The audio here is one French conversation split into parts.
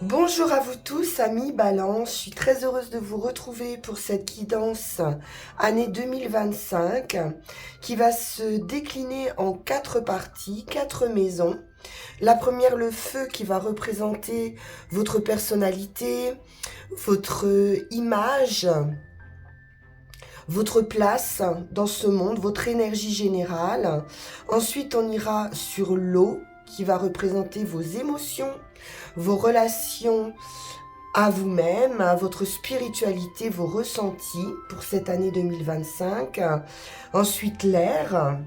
Bonjour à vous tous, amis Balance. Je suis très heureuse de vous retrouver pour cette guidance année 2025 qui va se décliner en 4 parties, 4 maisons. La première, le feu, qui va représenter votre personnalité, votre image, votre place dans ce monde, votre énergie générale. Ensuite, on ira sur l'eau, qui va représenter vos émotions, vos relations à vous-même, à votre spiritualité, vos ressentis pour cette année 2025. Ensuite, l'air,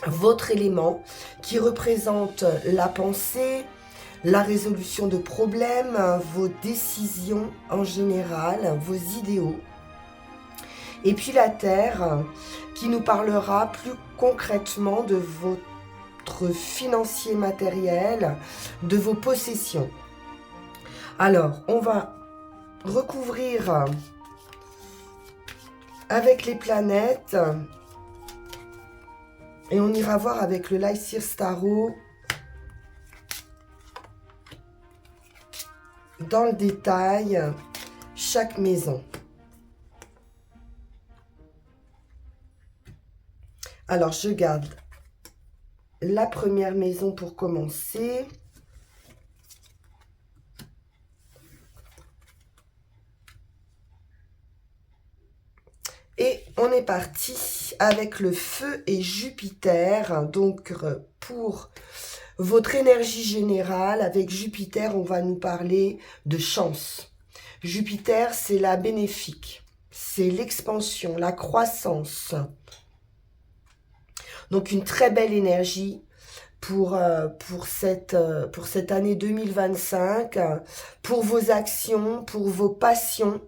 votre élément qui représente la pensée, la résolution de problèmes, vos décisions en général, vos idéaux. Et puis la terre qui nous parlera plus concrètement de votre financier matériel, de vos possessions. Alors, on va recouvrir avec les planètes et on ira voir avec le Lightseers Tarot dans le détail chaque maison. Alors, je garde la première maison pour commencer. Et on est parti avec le feu et Jupiter. Donc, pour votre énergie générale, avec Jupiter, on va nous parler de chance. Jupiter, c'est la bénéfique. C'est l'expansion, la croissance. Donc, une très belle énergie pour cette année 2025, pour vos actions, pour vos passions.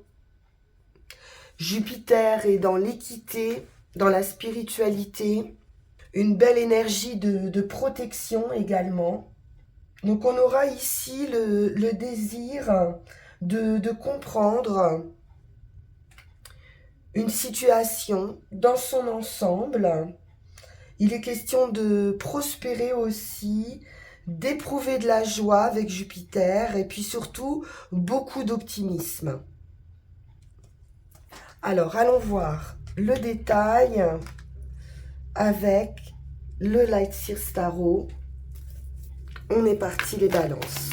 Jupiter est dans l'équité, dans la spiritualité, une belle énergie de protection également. Donc on aura ici le désir de comprendre une situation dans son ensemble. Il est question de prospérer aussi, d'éprouver de la joie avec Jupiter et puis surtout beaucoup d'optimisme. Alors, allons voir le détail avec le Lightseers Tarot. On est parti les balances.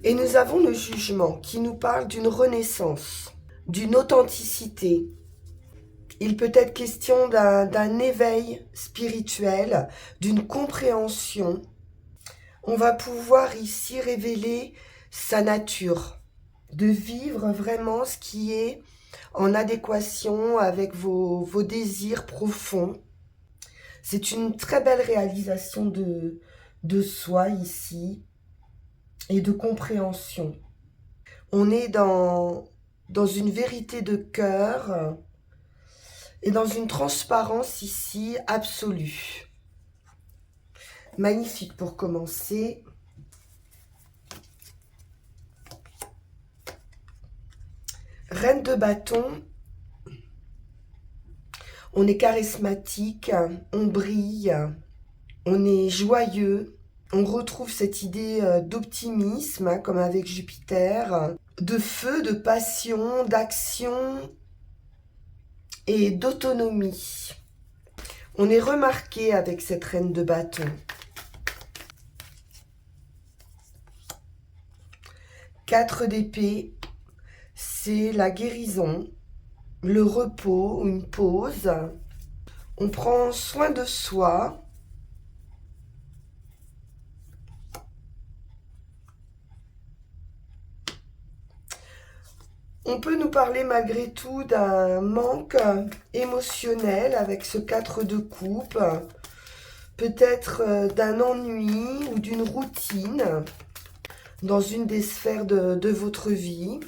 Et nous avons le jugement qui nous parle d'une renaissance, d'une authenticité. Il peut être question d'un éveil spirituel, d'une compréhension. On va pouvoir ici révéler sa nature, de vivre vraiment ce qui est en adéquation avec vos désirs profonds. C'est une très belle réalisation de soi ici et de compréhension. On est dans une vérité de cœur et dans une transparence ici absolue. Magnifique pour commencer. Reine de bâton. On est charismatique, on brille, on est joyeux. On retrouve cette idée d'optimisme, comme avec Jupiter, de feu, de passion, d'action et d'autonomie. On est remarqué avec cette reine de bâton. 4 d'épée, c'est la guérison, le repos, une pause. On prend soin de soi. On peut nous parler malgré tout d'un manque émotionnel avec ce 4 de coupe. Peut-être d'un ennui ou d'une routine dans une des sphères de votre vie.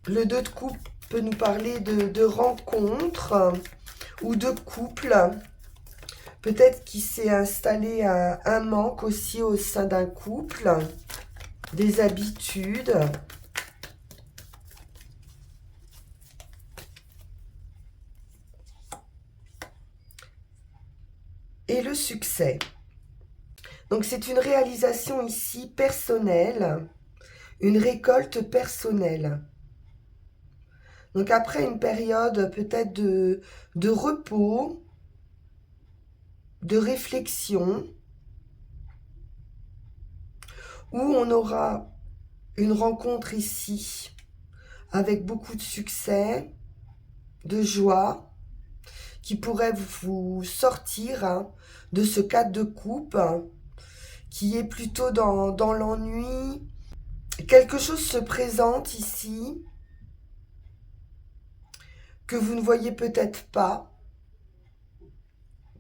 Le 2 de coupe peut nous parler de rencontres ou de couple. Peut-être qu'il s'est installé un manque aussi au sein d'un couple, des habitudes. succès. Donc c'est une réalisation ici personnelle, une récolte personnelle. Donc après une période peut-être de repos, de réflexion, où on aura une rencontre ici avec beaucoup de succès, de joie, qui pourrait vous sortir de ce cadre de coupe qui est plutôt dans l'ennui. Quelque chose se présente ici que vous ne voyez peut-être pas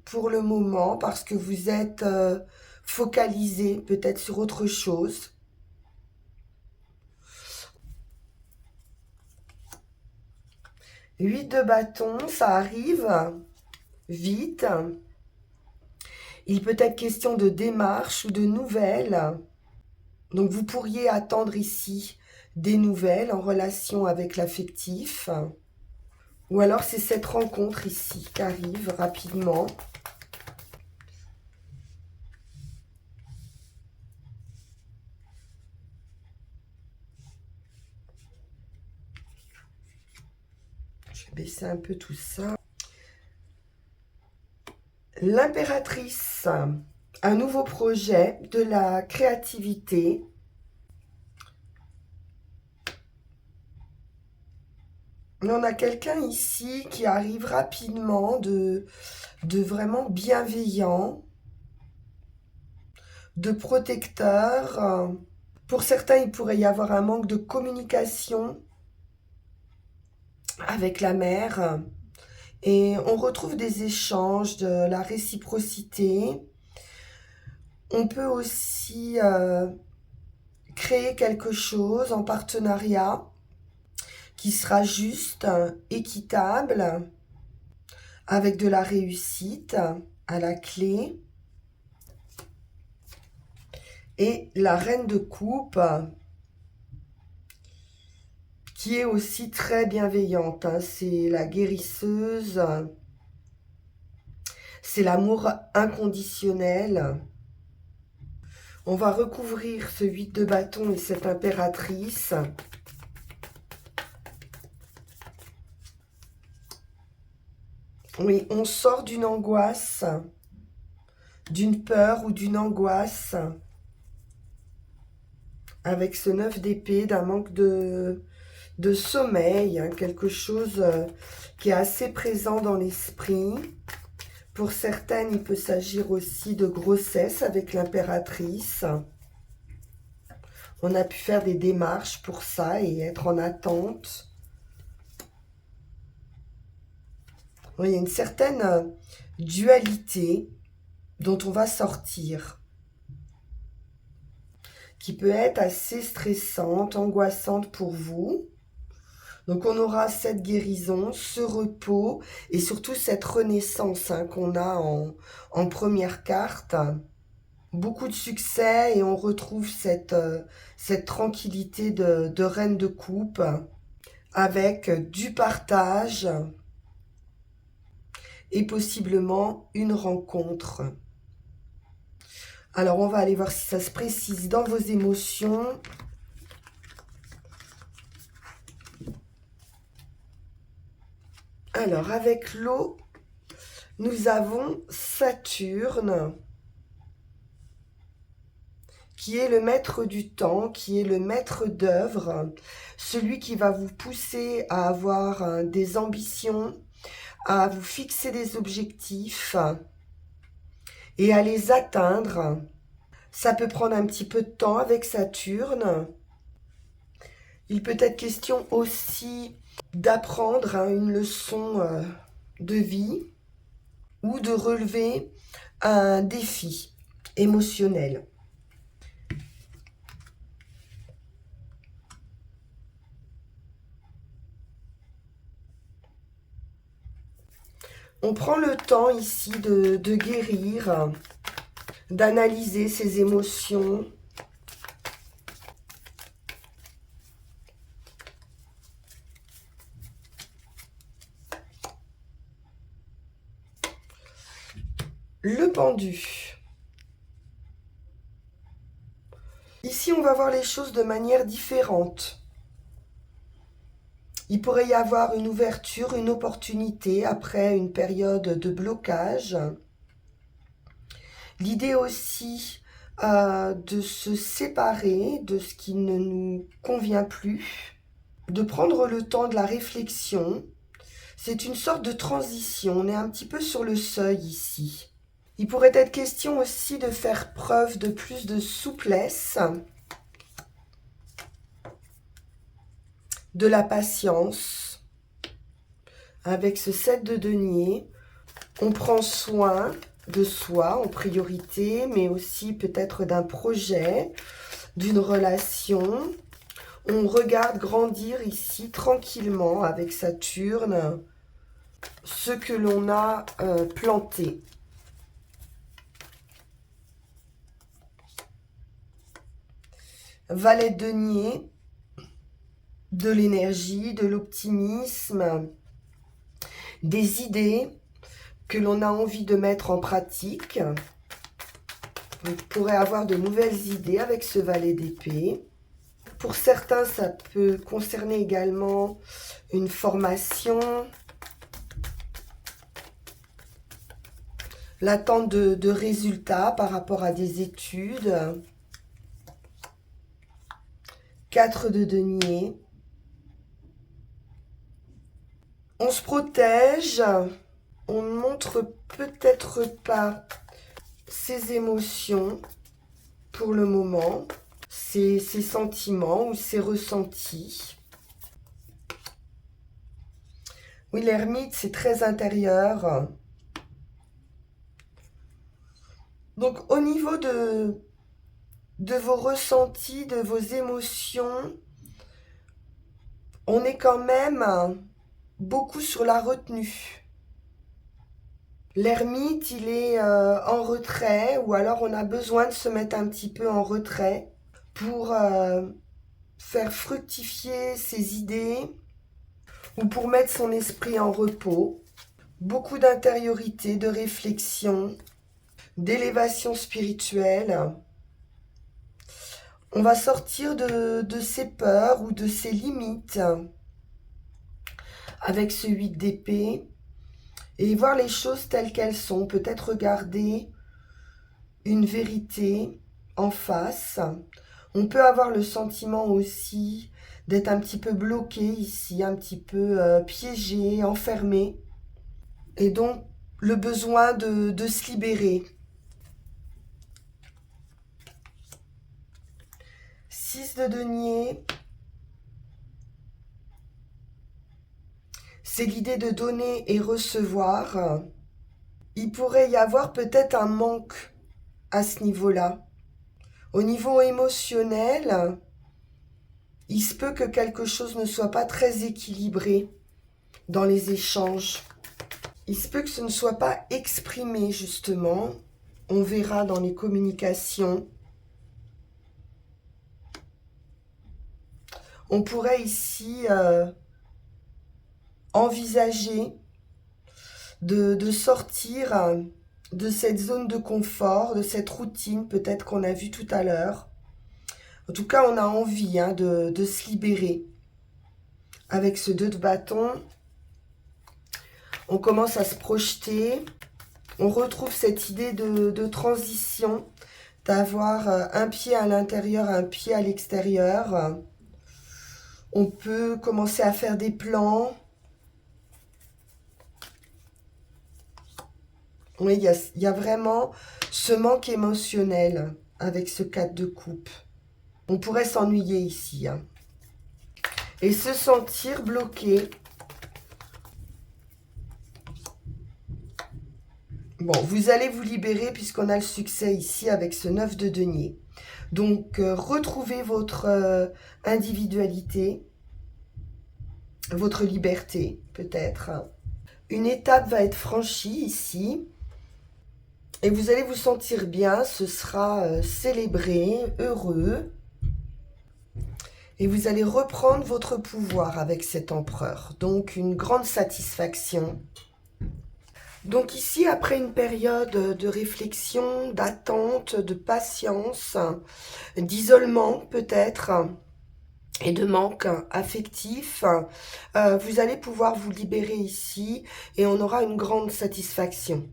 pour le moment parce que vous êtes focalisé peut-être sur autre chose. Huit de bâton, ça arrive vite. Il peut être question de démarches ou de nouvelles. Donc vous pourriez attendre ici des nouvelles en relation avec l'affectif. Ou alors c'est cette rencontre ici qui arrive rapidement. Je vais baisser un peu tout ça. L'impératrice, un nouveau projet, de la créativité. On a quelqu'un ici qui arrive rapidement de vraiment bienveillant, de protecteur. Pour certains, il pourrait y avoir un manque de communication avec la mère. Et on retrouve des échanges, de la réciprocité. On peut aussi créer quelque chose en partenariat qui sera juste, équitable, avec de la réussite à la clé. Et la reine de coupe, qui est aussi très bienveillante. C'est la guérisseuse, c'est l'amour inconditionnel. On va recouvrir ce 8 de bâton et cette impératrice. Oui, on sort d'une angoisse, d'une peur ou d'une angoisse, avec ce 9 d'épée, d'un manque de sommeil, quelque chose qui est assez présent dans l'esprit. Pour certaines, il peut s'agir aussi de grossesse avec l'impératrice. On a pu faire des démarches pour ça et être en attente. Il y a une certaine dualité dont on va sortir, qui peut être assez stressante, angoissante pour vous. Donc on aura cette guérison, ce repos et surtout cette renaissance qu'on a en première carte. Beaucoup de succès et on retrouve cette tranquillité de reine de coupe avec du partage et possiblement une rencontre. Alors on va aller voir si ça se précise dans vos émotions. Alors, avec l'eau, nous avons Saturne, qui est le maître du temps, qui est le maître d'œuvre, celui qui va vous pousser à avoir des ambitions, à vous fixer des objectifs et à les atteindre. Ça peut prendre un petit peu de temps avec Saturne. Il peut être question aussi d'apprendre une leçon de vie ou de relever un défi émotionnel. On prend le temps ici de guérir, d'analyser ses émotions. le pendu. Ici, on va voir les choses de manière différente. Il pourrait y avoir une ouverture, une opportunité après une période de blocage. L'idée aussi de se séparer de ce qui ne nous convient plus, de prendre le temps de la réflexion. C'est une sorte de transition, on est un petit peu sur le seuil ici. Il pourrait être question aussi de faire preuve de plus de souplesse, de la patience. Avec ce 7 de denier, on prend soin de soi en priorité, mais aussi peut-être d'un projet, d'une relation. On regarde grandir ici tranquillement avec Saturne ce que l'on a planté. Valet de denier, de l'énergie, de l'optimisme, des idées que l'on a envie de mettre en pratique. Vous pourrez avoir de nouvelles idées avec ce valet d'épée. Pour certains, ça peut concerner également une formation, l'attente de résultats par rapport à des études. 4 de denier. On se protège, on ne montre peut-être pas ses émotions pour le moment, ses sentiments ou ses ressentis. Oui, l'ermite, c'est très intérieur. Donc, au niveau de vos ressentis, de vos émotions, on est quand même beaucoup sur la retenue. L'ermite, il est en retrait, ou alors on a besoin de se mettre un petit peu en retrait pour faire fructifier ses idées ou pour mettre son esprit en repos. Beaucoup d'intériorité, de réflexion, d'élévation spirituelle. On va sortir de ses peurs ou de ses limites avec ce 8 d'épée et voir les choses telles qu'elles sont. Peut-être regarder une vérité en face. On peut avoir le sentiment aussi d'être un petit peu bloqué ici, un petit peu piégé, enfermé. Et donc, le besoin de se libérer. 6 de denier. C'est l'idée de donner et recevoir. Il pourrait y avoir peut-être un manque à ce niveau-là. Au niveau émotionnel, il se peut que quelque chose ne soit pas très équilibré dans les échanges. Il se peut que ce ne soit pas exprimé, justement. On verra dans les communications. On pourrait ici envisager de sortir de cette zone de confort, de cette routine peut-être qu'on a vue tout à l'heure. En tout cas, on a envie de se libérer. Avec ce 2 de bâton, on commence à se projeter. On retrouve cette idée de transition, d'avoir un pied à l'intérieur, un pied à l'extérieur. On peut commencer à faire des plans. Oui, il y a vraiment ce manque émotionnel avec ce 4 de coupe. On pourrait s'ennuyer ici. Et se sentir bloqué. Bon, vous allez vous libérer puisqu'on a le succès ici avec ce 9 de denier. Donc, retrouvez votre individualité, votre liberté peut-être. Une étape va être franchie ici. Et vous allez vous sentir bien, ce sera célébré, heureux. Et vous allez reprendre votre pouvoir avec cet empereur. Donc, une grande satisfaction. Donc ici, après une période de réflexion, d'attente, de patience, d'isolement peut-être, et de manque affectif, vous allez pouvoir vous libérer ici et on aura une grande satisfaction.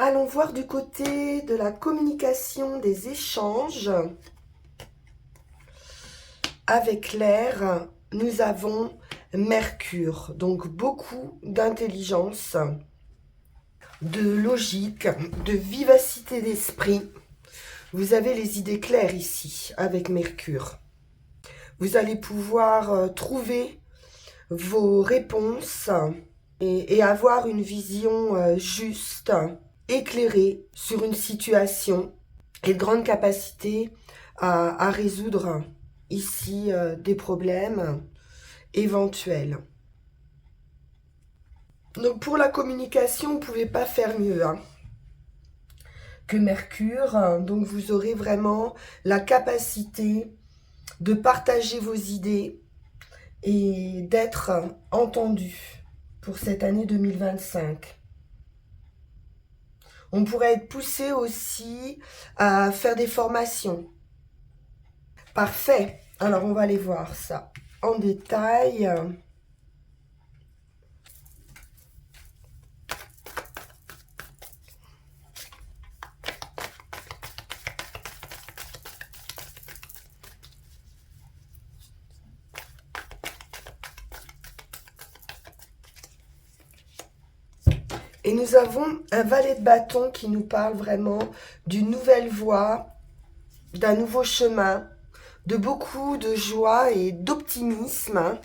Allons voir du côté de la communication, des échanges. Avec l'air, nous avons Mercure, donc beaucoup d'intelligence, de logique, de vivacité d'esprit. Vous avez les idées claires ici avec Mercure. Vous allez pouvoir trouver vos réponses et avoir une vision juste, éclairée sur une situation et de grande capacité à résoudre ici des problèmes éventuels. Donc pour la communication, vous ne pouvez pas faire mieux que Mercure. Donc vous aurez vraiment la capacité de partager vos idées et d'être entendu pour cette année 2025. On pourrait être poussé aussi à faire des formations. Parfait. Alors, on va aller voir ça en détail. Et nous avons un valet de bâton qui nous parle vraiment d'une nouvelle voie, d'un nouveau chemin, de beaucoup de joie et d'optimisme.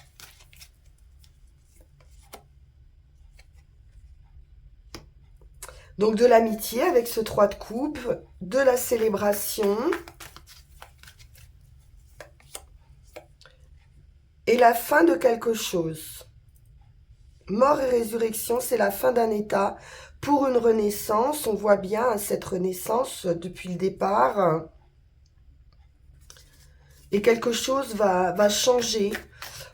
Donc de l'amitié avec ce 3 de coupe, de la célébration et la fin de quelque chose. Mort et résurrection, c'est la fin d'un état pour une renaissance. On voit bien cette renaissance depuis le départ. Et quelque chose va changer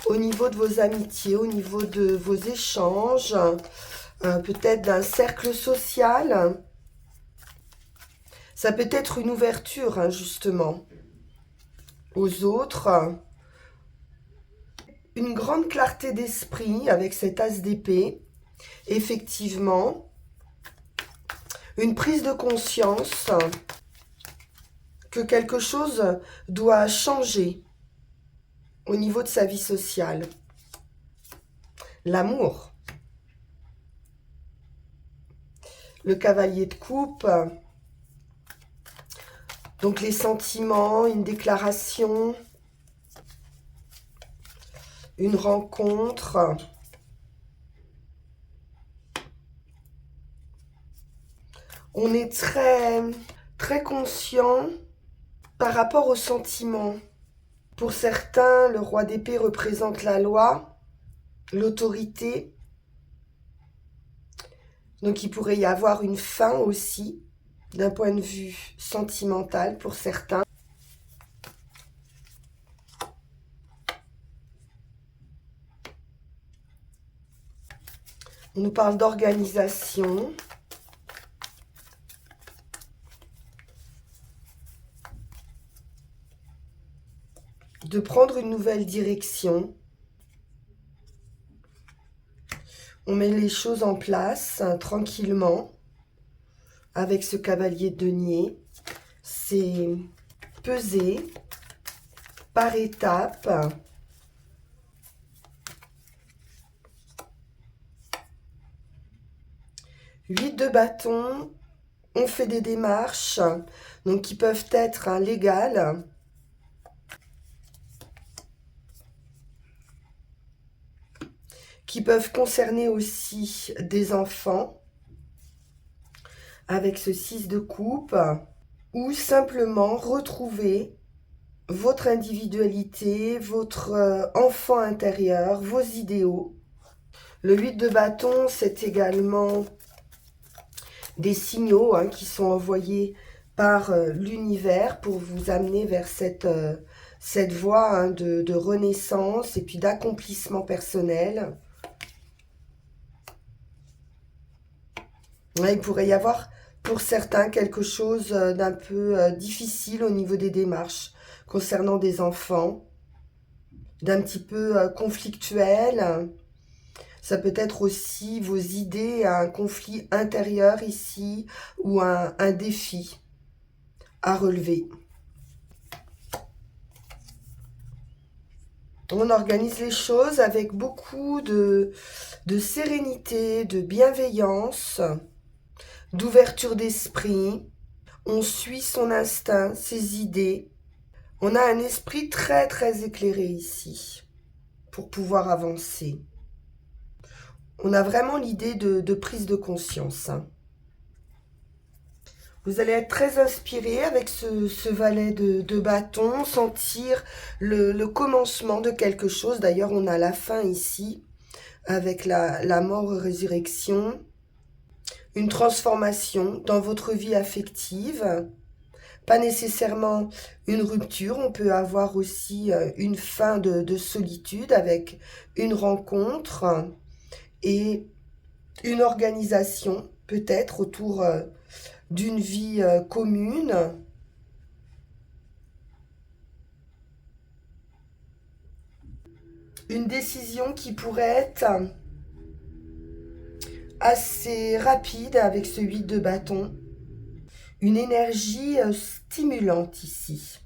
au niveau de vos amitiés, au niveau de vos échanges, peut-être d'un cercle social. Ça peut être une ouverture, justement, aux autres. Une grande clarté d'esprit avec cet as d'épée. Effectivement, une prise de conscience que quelque chose doit changer au niveau de sa vie sociale. L'amour. Le cavalier de coupe. Donc les sentiments, une déclaration, une rencontre. On est très conscient par rapport aux sentiments. Pour certains, le roi d'épée représente la loi, l'autorité. Donc il pourrait y avoir une fin aussi, d'un point de vue sentimental pour certains. On nous parle d'organisation. De prendre une nouvelle direction. On met les choses en place tranquillement avec ce cavalier de denier. C'est peser par étapes. Huit de bâton. On fait des démarches donc qui peuvent être légales. Qui peuvent concerner aussi des enfants, avec ce 6 de coupe, ou simplement retrouver votre individualité, votre enfant intérieur, vos idéaux. Le 8 de bâton, c'est également des signaux qui sont envoyés par l'univers pour vous amener vers cette voie hein, de renaissance et puis d'accomplissement personnel. Ouais, il pourrait y avoir pour certains quelque chose d'un peu difficile au niveau des démarches concernant des enfants, d'un petit peu conflictuel. Ça peut être aussi vos idées, un conflit intérieur ici ou un défi à relever. On organise les choses avec beaucoup de sérénité, de bienveillance, d'ouverture d'esprit. On suit son instinct, ses idées. On a un esprit très très éclairé ici pour pouvoir avancer. On a vraiment l'idée de prise de conscience. Vous allez être très inspiré avec ce valet de bâton, sentir le commencement de quelque chose. D'ailleurs, on a la fin ici avec la mort-résurrection. Une transformation dans votre vie affective. Pas nécessairement une rupture, on peut avoir aussi une fin de solitude avec une rencontre et une organisation peut-être autour d'une vie commune. Une décision qui pourrait être assez rapide avec ce 8 de bâton. Une énergie stimulante ici.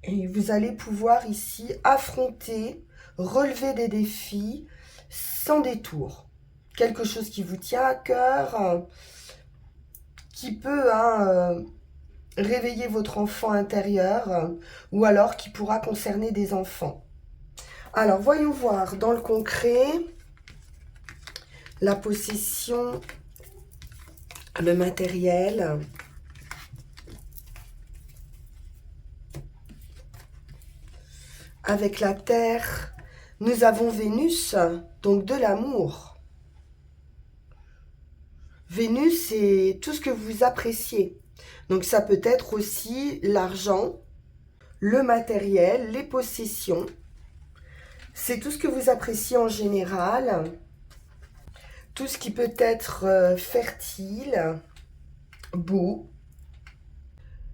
Et vous allez pouvoir ici affronter, relever des défis sans détour. Quelque chose qui vous tient à cœur, qui peut réveiller votre enfant intérieur ou alors qui pourra concerner des enfants. Alors, voyons voir dans le concret la possession, le matériel. Avec la Terre, nous avons Vénus, donc de l'amour. Vénus, c'est tout ce que vous appréciez. Donc ça peut être aussi l'argent, le matériel, les possessions. C'est tout ce que vous appréciez en général. Tout ce qui peut être fertile, beau.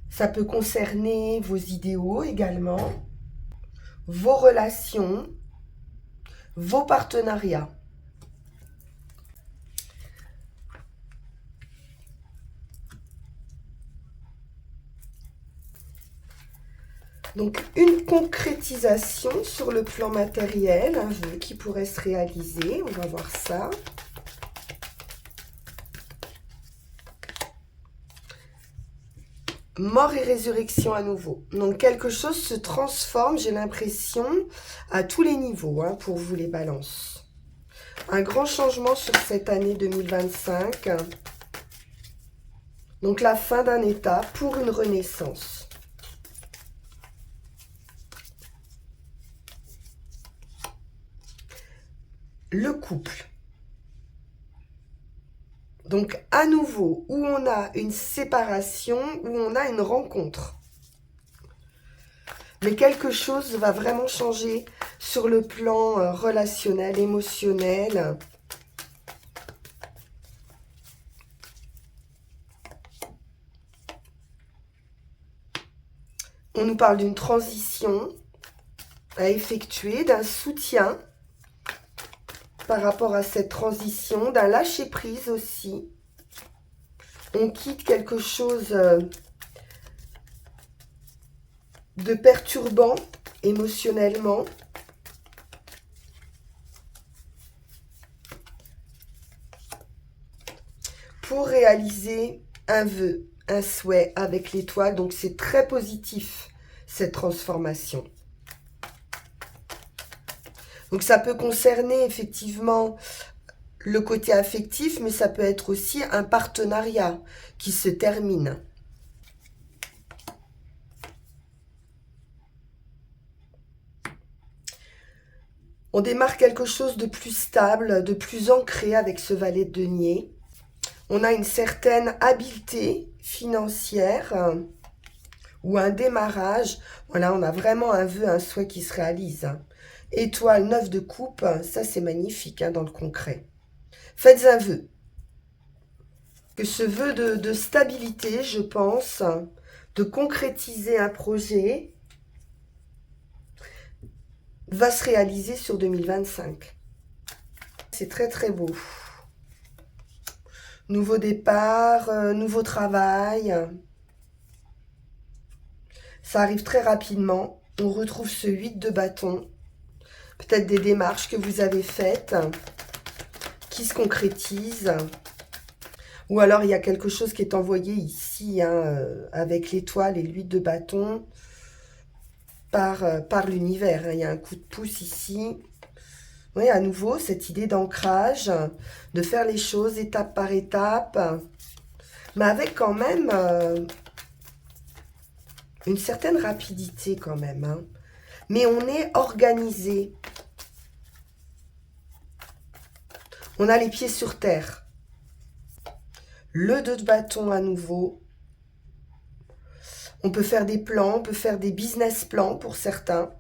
Ça peut concerner vos idéaux également, vos relations, vos partenariats. Donc, une concrétisation sur le plan matériel, un vœu qui pourrait se réaliser. On va voir ça. Mort et résurrection à nouveau. Donc, quelque chose se transforme, j'ai l'impression, à tous les niveaux, hein, pour vous les balances. Un grand changement sur cette année 2025. Donc, la fin d'un état pour une renaissance. Le couple. Donc, à nouveau, où on a une séparation, où on a une rencontre. Mais quelque chose va vraiment changer sur le plan relationnel, émotionnel. On nous parle d'une transition à effectuer, d'un soutien par rapport à cette transition, d'un lâcher-prise aussi. On quitte quelque chose de perturbant émotionnellement. Pour réaliser un vœu, un souhait avec l'étoile. Donc c'est très positif cette transformation. Donc ça peut concerner effectivement le côté affectif, mais ça peut être aussi un partenariat qui se termine. On démarre quelque chose de plus stable, de plus ancré avec ce valet de denier. On a une certaine habileté financière ou un démarrage. Voilà, on a vraiment un vœu, un souhait qui se réalise. Étoile 9 de coupe, ça c'est magnifique dans le concret. Faites un vœu. Que ce vœu de stabilité, je pense, de concrétiser un projet, va se réaliser sur 2025. C'est très très beau. Nouveau départ, nouveau travail. Ça arrive très rapidement. On retrouve ce 8 de bâton. Peut-être des démarches que vous avez faites qui se concrétisent. Ou alors il y a quelque chose qui est envoyé ici avec l'étoile et l'huile de bâton par l'univers. Il y a un coup de pouce ici. Oui, à nouveau, cette idée d'ancrage, de faire les choses étape par étape, mais avec quand même une certaine rapidité quand même. Mais on est organisé. On a les pieds sur terre. Le 2 de bâton à nouveau. On peut faire des plans, on peut faire des business plans pour certains.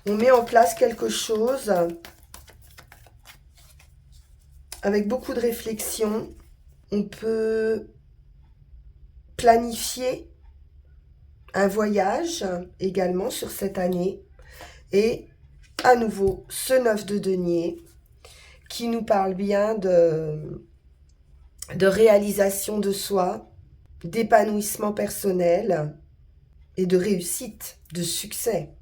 On met en place quelque chose avec beaucoup de réflexion. On peut planifier un voyage également sur cette année. Et à nouveau, ce 9 de denier qui nous parle bien de réalisation de soi, d'épanouissement personnel et de réussite, de succès.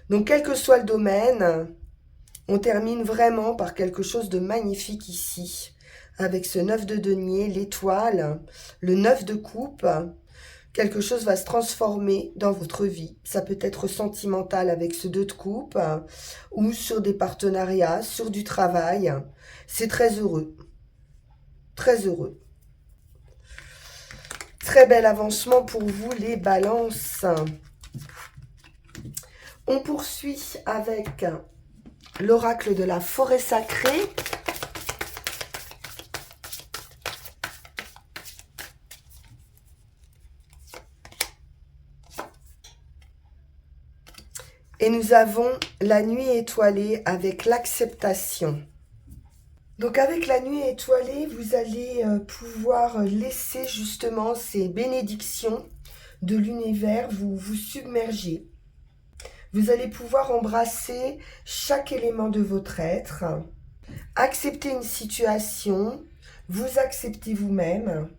Donc, quel que soit le domaine, on termine vraiment par quelque chose de magnifique ici. Avec ce 9 de denier, l'étoile, le 9 de coupe, quelque chose va se transformer dans votre vie. Ça peut être sentimental avec ce 2 de coupe ou sur des partenariats, sur du travail. C'est très heureux. Très heureux. Très bel avancement pour vous, les balances. On poursuit avec l'oracle de la forêt sacrée. Et nous avons la nuit étoilée avec l'acceptation. Donc avec la nuit étoilée, vous allez pouvoir laisser justement ces bénédictions de l'univers vous submerger. Vous allez pouvoir embrasser chaque élément de votre être, accepter une situation, vous accepter vous-même,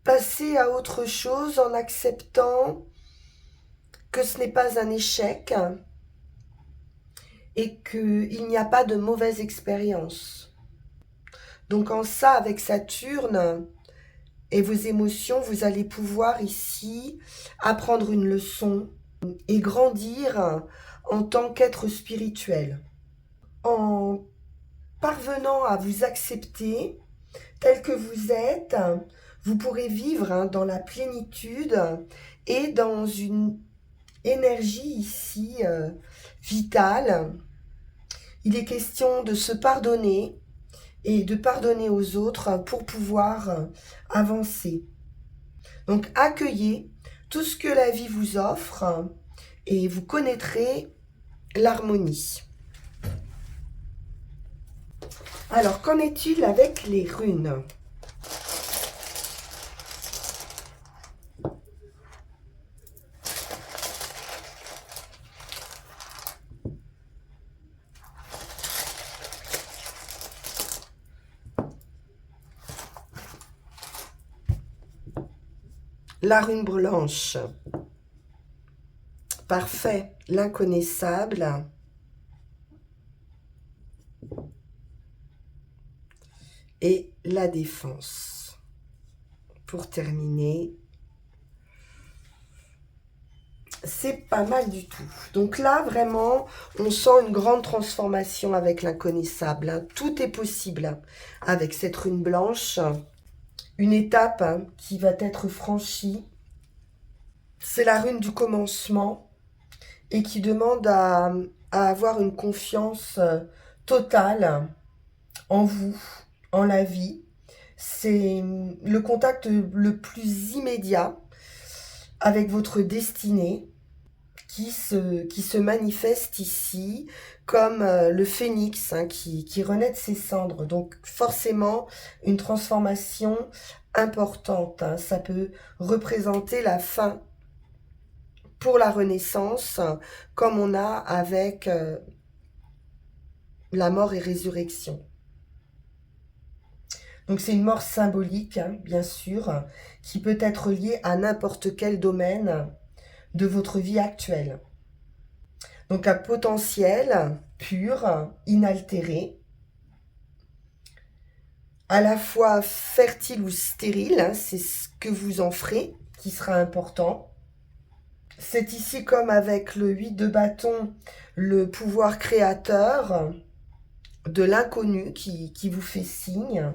passer à autre chose en acceptant que ce n'est pas un échec et qu'il n'y a pas de mauvaise expérience. Donc en ça, avec Saturne et vos émotions, vous allez pouvoir ici apprendre une leçon et grandir en tant qu'être spirituel. En parvenant à vous accepter tel que vous êtes, vous pourrez vivre dans la plénitude et dans une énergie ici vitale. Il est question de se pardonner et de pardonner aux autres pour pouvoir avancer. Donc accueillez tout ce que la vie vous offre et vous connaîtrez l'harmonie. Alors, qu'en est-il avec les runes ? La rune blanche. Parfait. L'inconnaissable. Et la défense. Pour terminer, c'est pas mal du tout. Donc là, vraiment, on sent une grande transformation avec l'inconnaissable. Tout est possible avec cette rune blanche. Une étape qui va être franchie. C'est la rune du commencement et qui demande à à avoir une confiance totale en vous, en la vie. C'est le contact le plus immédiat avec votre destinée qui se manifeste ici comme le phénix qui renaît de ses cendres. Donc forcément une transformation importante. Ça peut représenter la fin pour la renaissance, comme on a avec la mort et résurrection. Donc c'est une mort symbolique, bien sûr, qui peut être liée à n'importe quel domaine de votre vie actuelle. Donc un potentiel pur, inaltéré, à la fois fertile ou stérile, c'est ce que vous en ferez qui sera important. C'est ici comme avec le 8 de bâton, le pouvoir créateur de l'inconnu qui vous fait signe.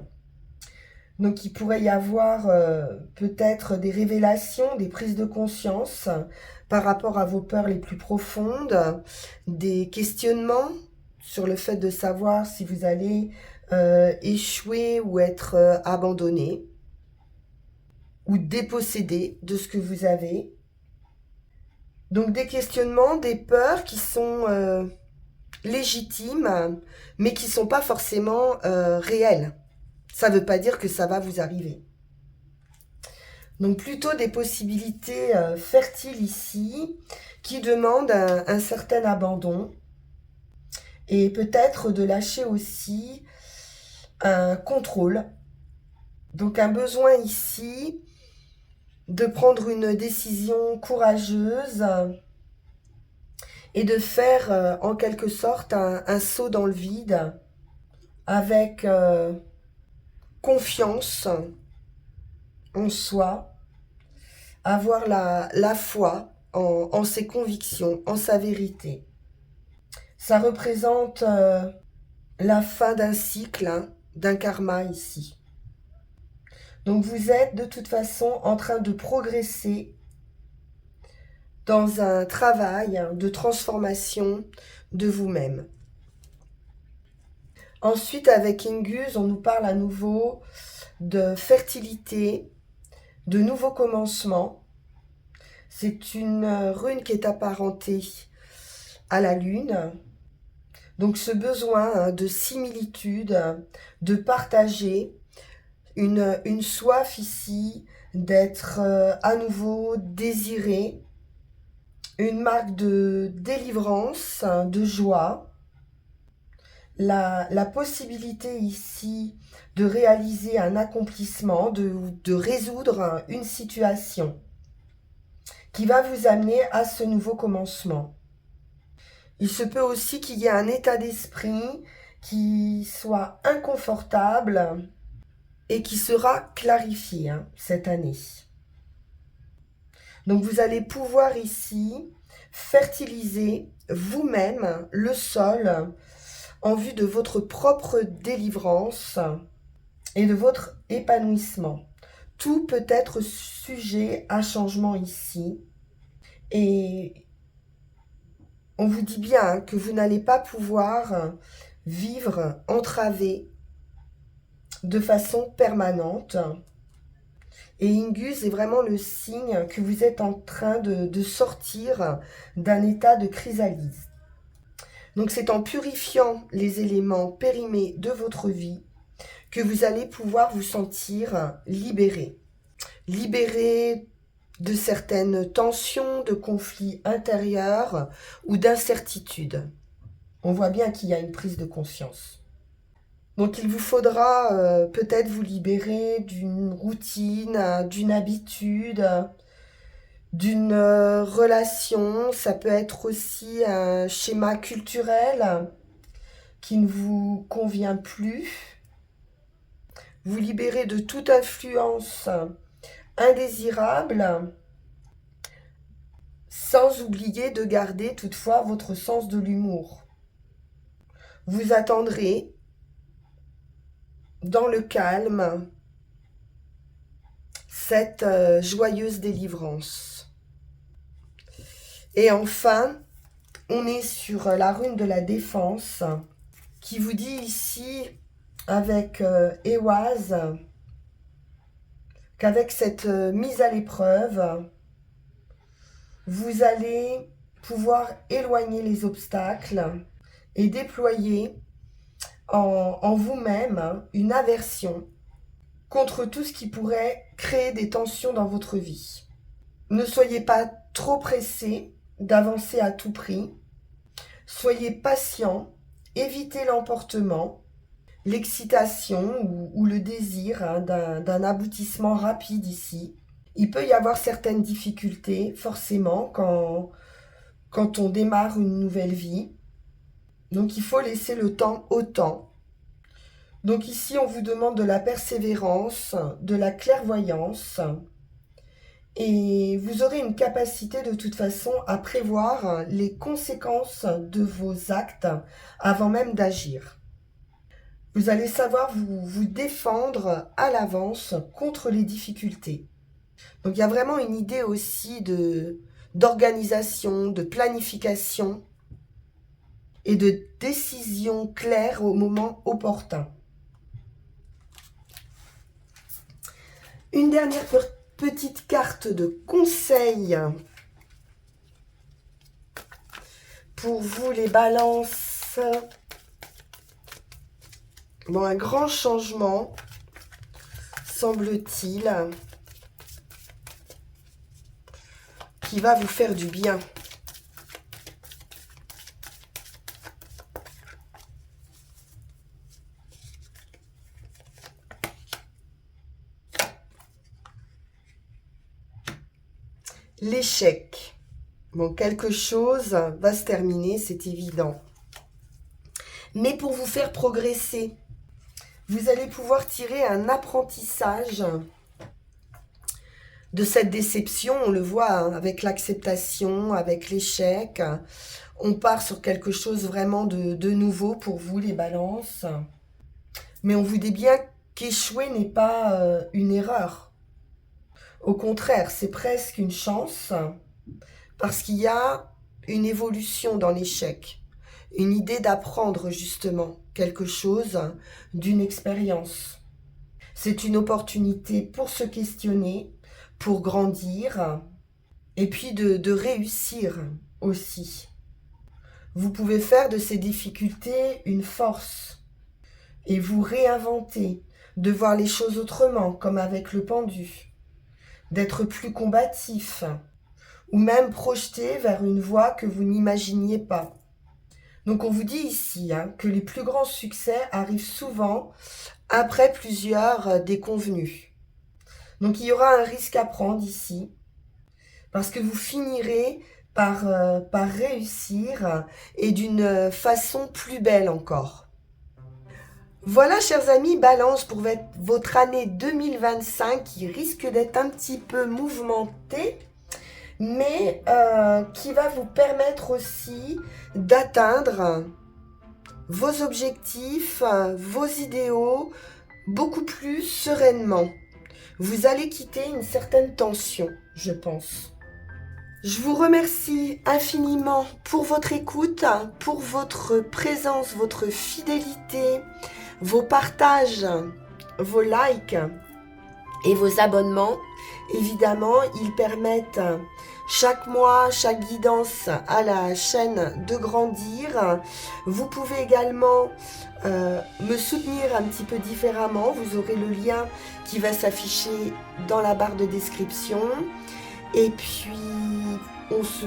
Donc il pourrait y avoir peut-être des révélations, des prises de conscience par rapport à vos peurs les plus profondes, des questionnements sur le fait de savoir si vous allez échouer ou être abandonné ou dépossédé de ce que vous avez. Donc des questionnements, des peurs qui sont légitimes, mais qui ne sont pas forcément réelles. Ça ne veut pas dire que ça va vous arriver. Donc plutôt des possibilités fertiles ici, qui demandent un certain abandon. Et peut-être de lâcher aussi un contrôle. Donc un besoin ici de prendre une décision courageuse et de faire en quelque sorte un saut dans le vide avec confiance en soi, avoir la foi en ses convictions, en sa vérité. Ça représente la fin d'un cycle, d'un karma ici. Donc vous êtes de toute façon en train de progresser dans un travail de transformation de vous-même. Ensuite, avec Inguse, on nous parle à nouveau de fertilité, de nouveaux commencements. C'est une rune qui est apparentée à la lune. Donc ce besoin de similitude, de partager, une soif ici d'être à nouveau désiré, une marque de délivrance, de joie, la possibilité ici de réaliser un accomplissement, de résoudre une situation qui va vous amener à ce nouveau commencement. Il se peut aussi qu'il y ait un état d'esprit qui soit inconfortable et qui sera clarifié cette année. Donc vous allez pouvoir ici fertiliser vous-même le sol en vue de votre propre délivrance et de votre épanouissement. Tout peut être sujet à changement ici. Et on vous dit bien que vous n'allez pas pouvoir vivre entravé de façon permanente. Et Inguse est vraiment le signe que vous êtes en train de sortir d'un état de chrysalide. Donc c'est en purifiant les éléments périmés de votre vie que vous allez pouvoir vous sentir libéré. Libéré de certaines tensions, de conflits intérieurs ou d'incertitudes. On voit bien qu'il y a une prise de conscience. Donc il vous faudra peut-être vous libérer d'une routine, d'une habitude, d'une relation. Ça peut être aussi un schéma culturel qui ne vous convient plus. Vous libérer de toute influence indésirable, sans oublier de garder toutefois votre sens de l'humour. Vous attendrez dans le calme cette joyeuse délivrance. Et enfin, on est sur la rune de la défense qui vous dit ici avec Ehwaz qu'avec cette mise à l'épreuve, vous allez pouvoir éloigner les obstacles et déployer en vous-même une aversion contre tout ce qui pourrait créer des tensions dans votre vie. Ne soyez pas trop pressé d'avancer à tout prix. Soyez patient, évitez l'emportement, l'excitation ou le désir d'un aboutissement rapide ici. Il peut y avoir certaines difficultés, forcément, quand on démarre une nouvelle vie. Donc il faut laisser le temps au temps. Donc ici, on vous demande de la persévérance, de la clairvoyance. Et vous aurez une capacité de toute façon à prévoir les conséquences de vos actes avant même d'agir. Vous allez savoir vous défendre à l'avance contre les difficultés. Donc il y a vraiment une idée aussi d'organisation, de planification et de décision claire au moment opportun. Une dernière petite carte de conseil pour vous les balances. Bon, un grand changement, semble-t-il, qui va vous faire du bien. L'échec. Bon, quelque chose va se terminer, c'est évident. Mais pour vous faire progresser, vous allez pouvoir tirer un apprentissage de cette déception. On le voit avec l'acceptation, avec l'échec. On part sur quelque chose vraiment de nouveau pour vous, les balances. Mais on vous dit bien qu'échouer n'est pas une erreur. Au contraire, c'est presque une chance parce qu'il y a une évolution dans l'échec, une idée d'apprendre justement quelque chose d'une expérience. C'est une opportunité pour se questionner, pour grandir et puis de réussir aussi. Vous pouvez faire de ces difficultés une force et vous réinventer, de voir les choses autrement, comme avec le pendu. D'être plus combatif, ou même projeté vers une voie que vous n'imaginiez pas. Donc on vous dit ici que les plus grands succès arrivent souvent après plusieurs déconvenues. Donc il y aura un risque à prendre ici, parce que vous finirez par réussir et d'une façon plus belle encore. Voilà, chers amis, Balance pour votre année 2025 qui risque d'être un petit peu mouvementée, mais qui va vous permettre aussi d'atteindre vos objectifs, vos idéaux beaucoup plus sereinement. Vous allez quitter une certaine tension, je pense. Je vous remercie infiniment pour votre écoute, pour votre présence, votre fidélité, vos partages, vos likes et vos abonnements. Évidemment, ils permettent chaque mois, chaque guidance à la chaîne de grandir. Vous pouvez également me soutenir un petit peu différemment. Vous aurez le lien qui va s'afficher dans la barre de description. Et puis, on se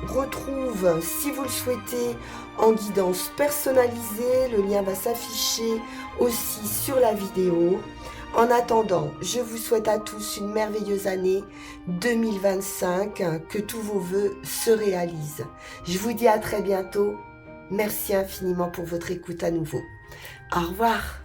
retrouve, si vous le souhaitez, en guidance personnalisée. Le lien va s'afficher aussi sur la vidéo. En attendant, je vous souhaite à tous une merveilleuse année 2025, que tous vos vœux se réalisent. Je vous dis à très bientôt. Merci infiniment pour votre écoute à nouveau. Au revoir.